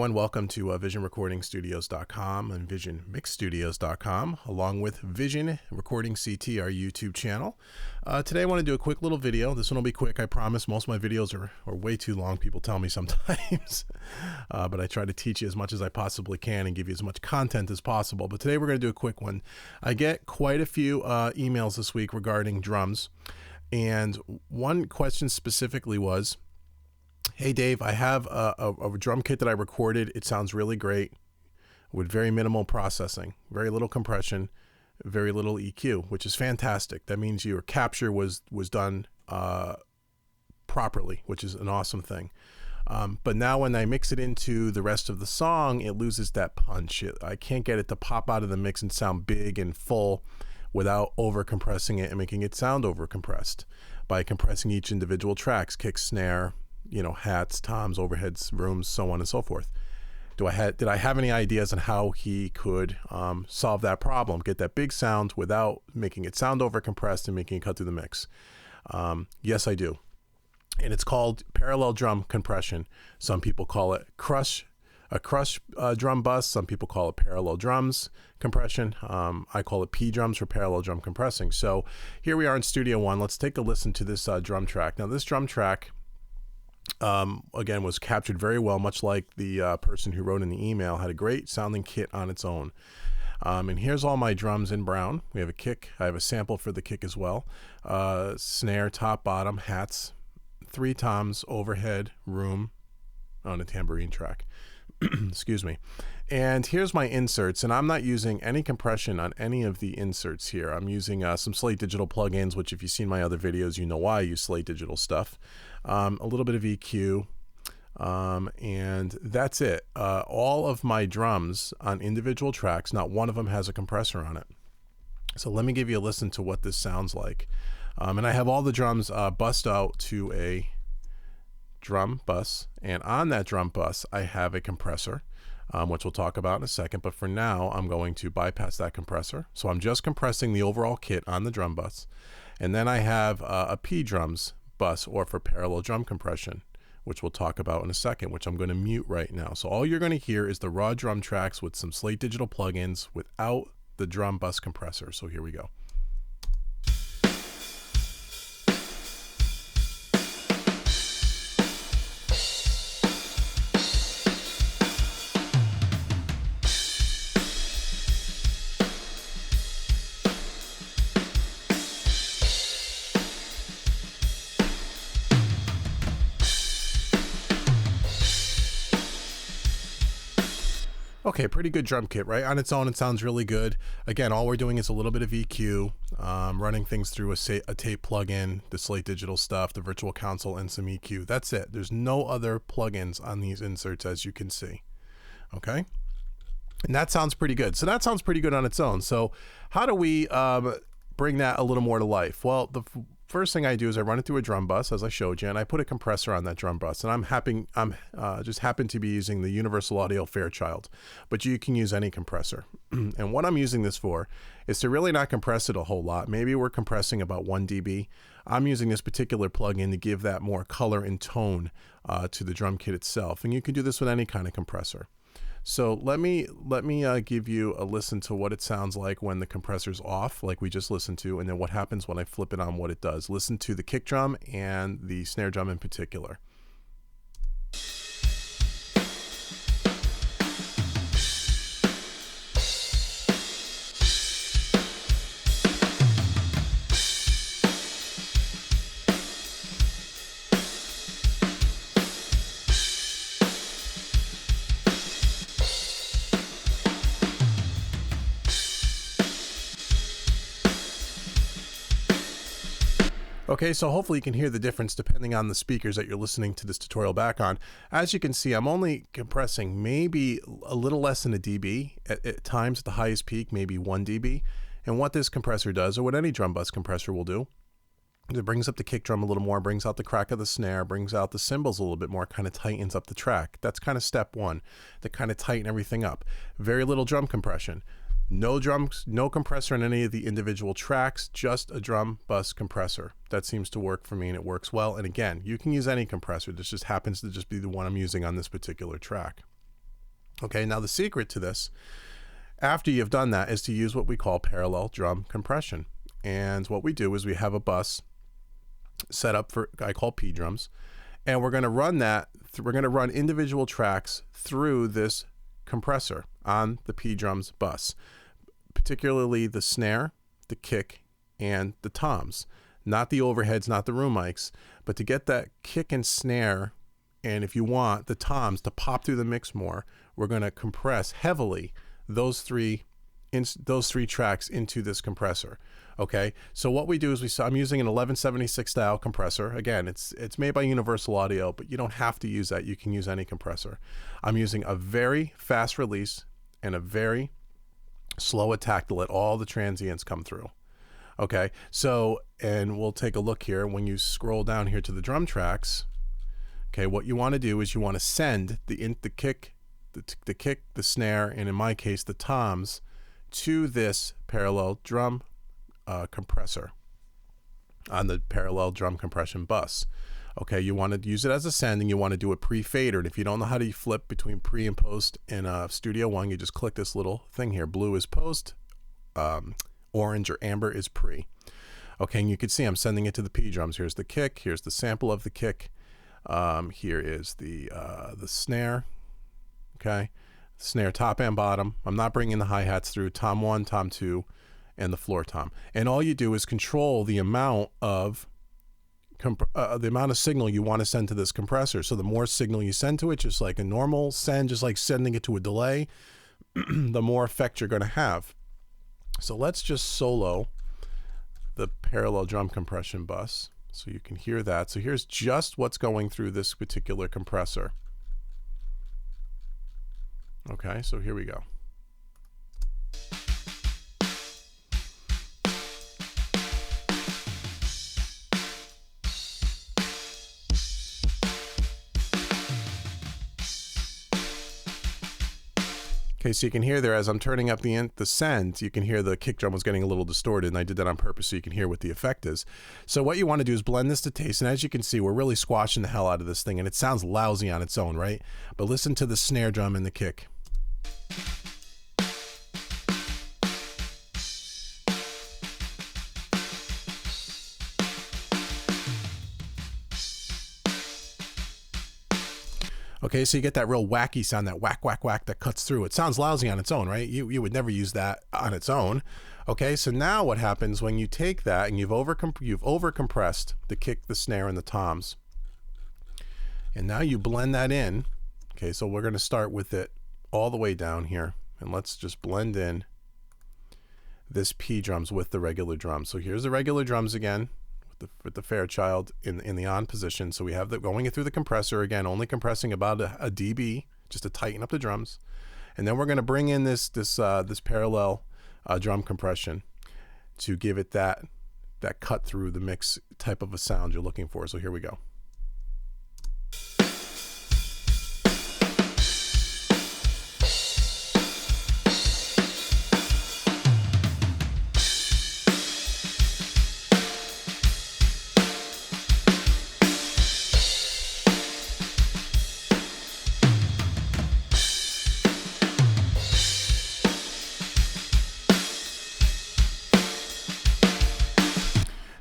everyone. Welcome to visionrecordingstudios.com and visionmixstudios.com, along with Vision Recording CT, our YouTube channel. Today I want to do a quick little video. This one will be quick, I promise. Most of my videos are way too long, people tell me sometimes. But I try to teach you as much as I possibly can and give you as much content as possible. But today we're going to do a quick one. I get quite a few emails this week regarding drums. And one question specifically was, hey Dave, I have a drum kit that I recorded. It sounds really great with very minimal processing, very little compression, very little EQ, which is fantastic. That means your capture was done properly, which is an awesome thing. But now when I mix it into the rest of the song, it loses that punch. I can't get it to pop out of the mix and sound big and full without over compressing it and making it sound over compressed by compressing each individual tracks, kick, snare, hats, toms, overheads, rooms, so on and so forth. Did I have any ideas on how he could solve that problem, get that big sound without making it sound over compressed and making it cut through the mix? Yes, I do. And it's called parallel drum compression. Some people call it a crush drum bus. Some people call it parallel drums compression. I call it P drums for parallel drum compressing. So here we are in Studio One. Let's take a listen to this drum track. Now this drum track, again, was captured very well, much like the person who wrote in the email, had a great sounding kit on its own. And here's all my drums in brown. We have a kick. I have a sample for the kick as well. Snare, top, bottom, hats, 3 toms, overhead, room on a tambourine track. Excuse me. And here's my inserts, and I'm not using any compression on any of the inserts here. I'm using some Slate Digital plugins, which if you've seen my other videos, you know why I use Slate Digital stuff. A little bit of EQ, and that's it. All of my drums on individual tracks, not one of them has a compressor on it. So let me give you a listen to what this sounds like. And I have all the drums bussed out to a drum bus, and on that drum bus I have a compressor, which we'll talk about in a second, but for now I'm going to bypass that compressor. So I'm just compressing the overall kit on the drum bus, and then I have a P drums bus, or for parallel drum compression, which we'll talk about in a second, which I'm going to mute right now. So all you're going to hear is the raw drum tracks with some Slate Digital plugins without the drum bus compressor. So here we go. Okay, pretty good drum kit, right? On its own, it sounds really good. Again, all we're doing is a little bit of EQ, running things through a tape plugin, the Slate Digital stuff, the virtual console, and some EQ. That's it. There's no other plugins on these inserts, as you can see. Okay? And that sounds pretty good. So that sounds pretty good on its own. So how do we bring that a little more to life? Well, the first thing I do is I run it through a drum bus, as I showed you, and I put a compressor on that drum bus. And I'm just happen to be using the Universal Audio Fairchild, but you can use any compressor. And what I'm using this for is to really not compress it a whole lot. Maybe we're compressing about 1 dB. I'm using this particular plugin to give that more color and tone to the drum kit itself. And you can do this with any kind of compressor. So let me give you a listen to what it sounds like when the compressor's off, like we just listened to, and then what happens when I flip it on, what it does. Listen to the kick drum and the snare drum in particular. Okay, so hopefully you can hear the difference depending on the speakers that you're listening to this tutorial back on. As you can see, I'm only compressing maybe a little less than a dB. At times, at the highest peak, maybe 1 dB. And what this compressor does, or what any drum bus compressor will do, it brings up the kick drum a little more, brings out the crack of the snare, brings out the cymbals a little bit more, kind of tightens up the track. That's kind of step one, to kind of tighten everything up. Very little drum compression. No drums, no compressor on any of the individual tracks, just a drum bus compressor. That seems to work for me, and it works well. And again, you can use any compressor. This just happens to just be the one I'm using on this particular track. Okay, now the secret to this, after you've done that, is to use what we call parallel drum compression. And what we do is we have a bus set up for, I call P drums, and we're going to run that, we're going to run individual tracks through this compressor on the P drums bus, particularly the snare, the kick, and the toms. Not the overheads, not the room mics, but to get that kick and snare, and if you want the toms to pop through the mix more, we're going to compress heavily those three tracks into this compressor. Okay, so what we do is I'm using an 1176 style compressor. Again, it's made by Universal Audio, but you don't have to use that. You can use any compressor. I'm using a very fast release and a very slow attack to let all the transients come through. Okay, so, and we'll take a look here. When you scroll down here to the drum tracks, okay, what you want to do is you want to send the kick, the snare, and in my case, the toms to this parallel drum compressor on the parallel drum compression bus. Okay, you want to use it as a send, and you want to do it pre-fadered. If you don't know how to flip between pre and post in Studio One, you just click this little thing here. Blue is post, orange or amber is pre. Okay, and you can see I'm sending it to the P drums. Here's the kick. Here's the sample of the kick. Here is the snare. Okay, snare top and bottom. I'm not bringing the hi-hats through. Tom 1, Tom 2, and the floor tom. And all you do is control the amount of signal you want to send to this compressor. So the more signal you send to it, just like a normal send, just like sending it to a delay, the more effect you're going to have. So let's just solo the parallel drum compression bus so you can hear that. So here's just what's going through this particular compressor. Okay, so here we go. Okay, so you can hear there as I'm turning up the send, you can hear the kick drum was getting a little distorted, and I did that on purpose so you can hear what the effect is. So what you want to do is blend this to taste, and as you can see, we're really squashing the hell out of this thing, and it sounds lousy on its own, right? But listen to the snare drum and the kick. Okay, so you get that real wacky sound, that whack, whack, whack that cuts through. It sounds lousy on its own, right? You would never use that on its own. Okay, so now what happens when you take that and you've overcompressed the kick, the snare, and the toms, and now you blend that in. Okay, so we're going to start with it all the way down here, and let's just blend in this P drums with the regular drums. So here's the regular drums again, with the Fairchild in the on position. So we have that going through the compressor again, only compressing about a dB just to tighten up the drums, and then we're going to bring in this parallel drum compression to give it that cut through the mix type of a sound you're looking for. So here we go.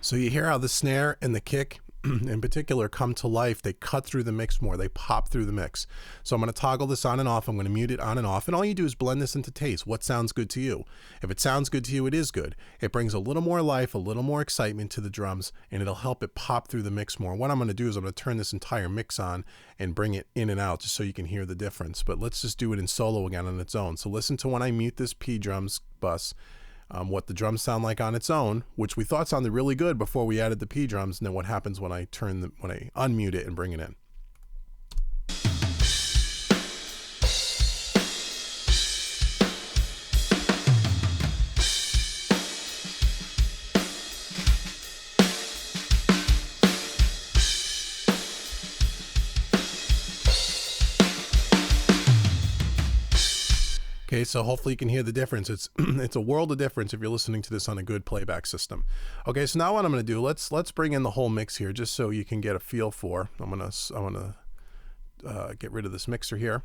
So you hear how the snare and the kick in particular come to life. They cut through the mix more. They pop through the mix. So I'm going to toggle this on and off. I'm going to mute it on and off. And all you do is blend this into taste. What sounds good to you? If it sounds good to you, it is good. It brings a little more life, a little more excitement to the drums, and it'll help it pop through the mix more. What I'm going to do is I'm going to turn this entire mix on and bring it in and out just so you can hear the difference. But let's just do it in solo again on its own. So listen to when I mute this P drums bus. What the drums sound like on its own, which we thought sounded really good before we added the P drums, and then what happens when I unmute it and bring it in. Okay, so hopefully you can hear the difference. It's a world of difference if you're listening to this on a good playback system. Okay, so now what I'm going to do, let's bring in the whole mix here just so you can get a feel for. I'm gonna get rid of this mixer here,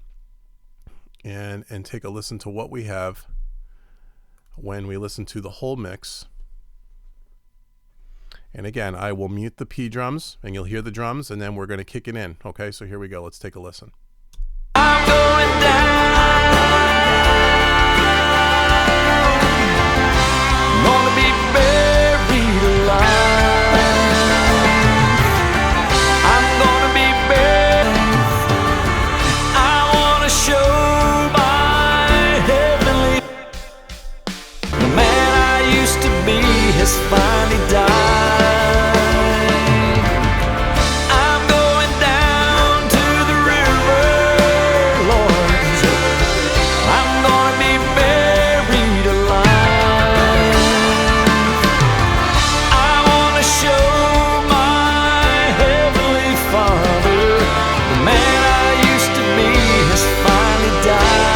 and take a listen to what we have when we listen to the whole mix. And again, I will mute the P drums and you'll hear the drums, and then we're going to kick it in. Okay, so here we go. Let's take a listen. I'm going down. I'm gonna be buried alive. I'm gonna be buried. I wanna show my heavenly. The man I used to be has finally died. I'm going down to the river, Lord. I'm gonna be buried alive. I wanna show my heavenly Father the man I used to be has finally died.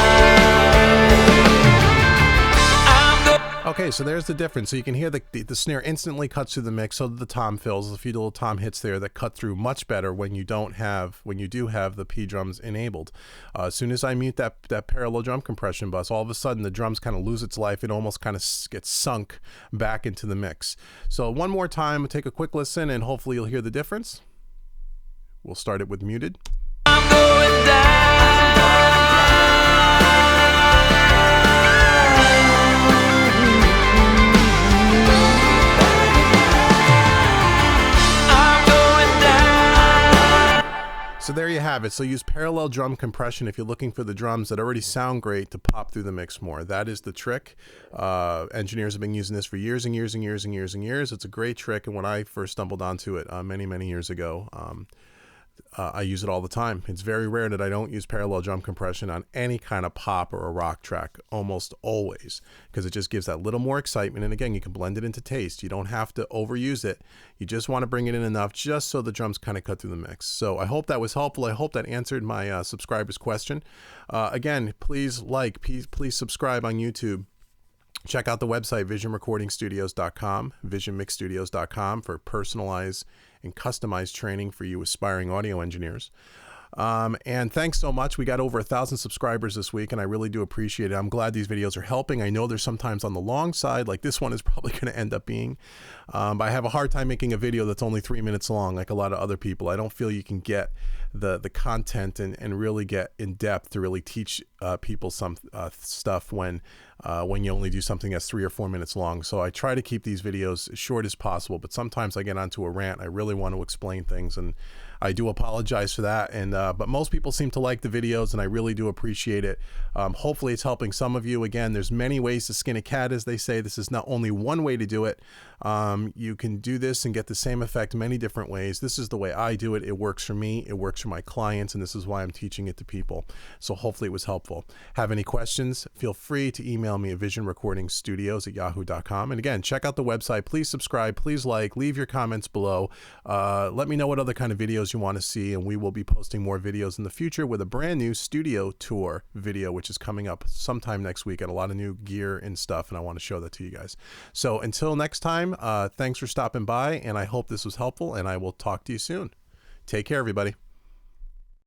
Okay, so there's the difference. So you can hear the snare instantly cuts through the mix, so the tom fills. There's a few little tom hits there that cut through much better when you do have the P drums enabled. As soon as I mute that parallel drum compression bus, all of a sudden the drums kind of lose its life. It almost kind of gets sunk back into the mix. So one more time, take a quick listen, and hopefully you'll hear the difference. We'll start it with muted. I'm going down. So there you have it. So use parallel drum compression if you're looking for the drums that already sound great to pop through the mix more. That is the trick. Engineers have been using this for years and years and years and years and years. It's a great trick, and when I first stumbled onto it many years ago, I use it all the time. It's very rare that I don't use parallel drum compression on any kind of pop or a rock track, almost always, because it just gives that little more excitement. And again, you can blend it into taste. You don't have to overuse it. You just want to bring it in enough just so the drums kind of cut through the mix. So I hope that was helpful. I hope that answered my subscriber's question. Again, please please subscribe on YouTube. Check out the website, visionrecordingstudios.com, visionmixstudios.com, for personalized and customized training for you aspiring audio engineers. And thanks so much. We got over 1,000 subscribers this week, and I really do appreciate it. I'm glad these videos are helping. I know there's sometimes on the long side, like this one is probably going to end up being. But I have a hard time making a video that's only 3 minutes long, like a lot of other people. I don't feel you can get the content and really get in depth to really teach people some stuff when you only do something that's 3 or 4 minutes long. So I try to keep these videos as short as possible, but sometimes I get onto a rant. I really want to explain things, and I do apologize for that. And but most people seem to like the videos, and I really do appreciate it. Hopefully it's helping some of you. Again, there's many ways to skin a cat, as they say. This is not only one way to do it. You can do this and get the same effect many different ways. This is the way I do it. It works for me. It works for my clients, and this is why I'm teaching it to people. So hopefully it was helpful. Have any questions? Feel free to email me at visionrecordingstudios@yahoo.com. And again, check out the website. Please subscribe. Please leave your comments below. Let me know what other kind of videos you want to see, and we will be posting more videos in the future with a brand new studio tour video, which is coming up sometime next week. Got a lot of new gear and stuff, and I want to show that to you guys. So until next time, thanks for stopping by, and I hope this was helpful, and I will talk to you soon. Take care, everybody.